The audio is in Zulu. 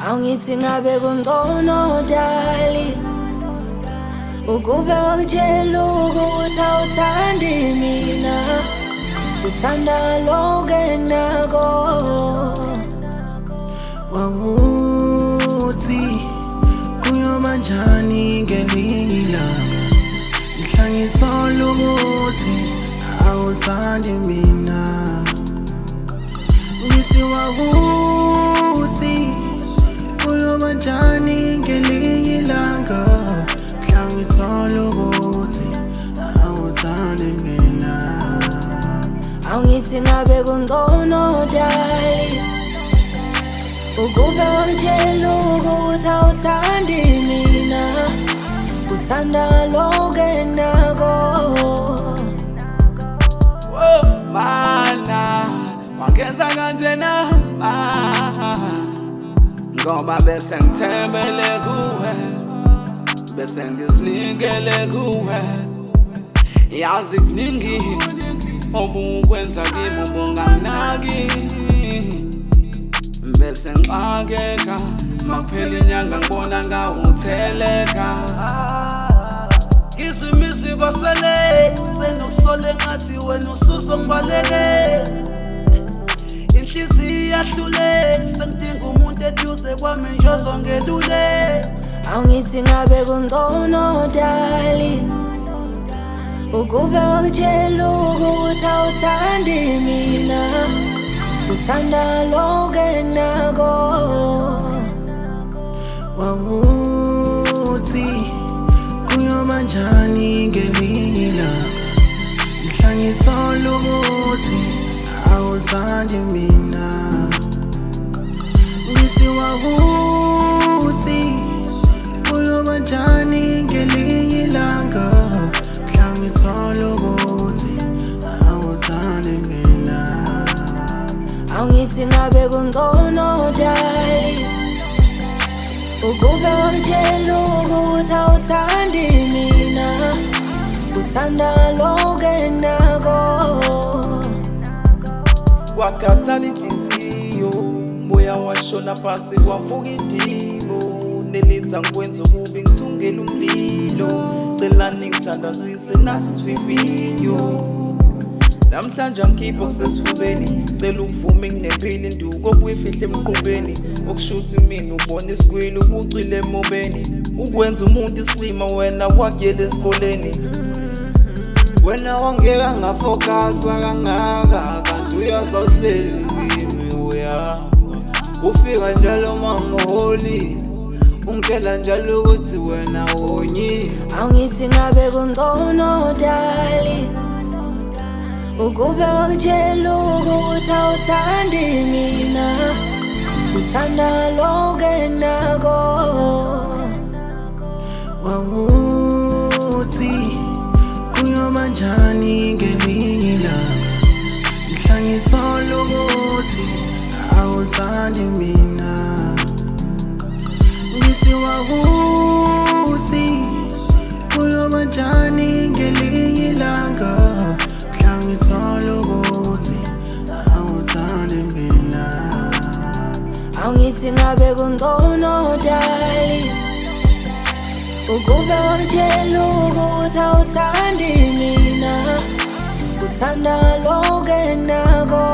Angithi ngabe kungcono dali ukube wangitshela ukuthi awuthandi mina, uthanda lokho enginako. Wawuthi kuyoba njani ngelinye ilanga mhla ngithola ukuthi awuthandi mina. Ngithi wawuthi kuyoba njani ngelinye ilanga mhla ngithola ukuthi awuthandi mina. Angithi ngabe kungcono dali ukube wangitshela ukuthi awuthandi mina, uthanda lokho enginako. Mana wangenza kanjena ngoba bese ngithembele kuwe, bese ngizinikele kuwe. Yazi kuningi obukwenza kimi ubunganaki, bese ngixakeka makuphela inyanga ngibona ngawutheleka. Ngizimisi basele senokusole ngathi wena ususo ngibaleke. Inhliziyo iyahlule sengidinga umuntu eduze kwami nje ozongelule. Angithi ngabe kungcono dali ukube wangitshela ukuthi awuthandi mina, uthanda lokho enginako. Wawuthi kuyoba njani ngelinye ilanga mhla ngithola ukuthi awuthandi mina. Ngithi wawuthi kuyoba njani ngelinye ilanga mhla ngithola ukuthi awuthandi mina. Angithi ngabe kungcono dali ukube wangitshela ukuthi awuthandi mina, uthanda lokho enginako. Wakhathala inhliziyo moya washona phansi wavuka idimo. Nelitha ngikwenza okubi ngithungela umlilo, celani ngithandazise nasi isivivinyo. Namhlanje angikhipha okusesifubeni, cela ukuvuma nginempilo induku okuyifihle emqubeni. Okushuthi mina ubona isikwili ubucwile emobeni, ukwenza umuntu isilima wena wakuyela esikoleni. Wena wangeka ngafokasa kangaka kanti uyazawuhleli kimi uyahamba. Ufika njalo mangiholi ungitshela njalo ukuthi wena wonyile. Angithi ngabe kungcono dali ukube wangitshela ukuthi awuthandi mina, uthanda lokho enginako. Wawuthi kuyoba njani ngelinye ilanga mhla ngithola ukuthi awuthandi mina. Ngithi wawuthi kuyoba njani ngelinye ilanga mhla ngithola ukuthi awuthandi mina. Angithi ngabe kungcono dali ukube wangitshela ukuthi awuthandi mina, uthanda lokho enginako.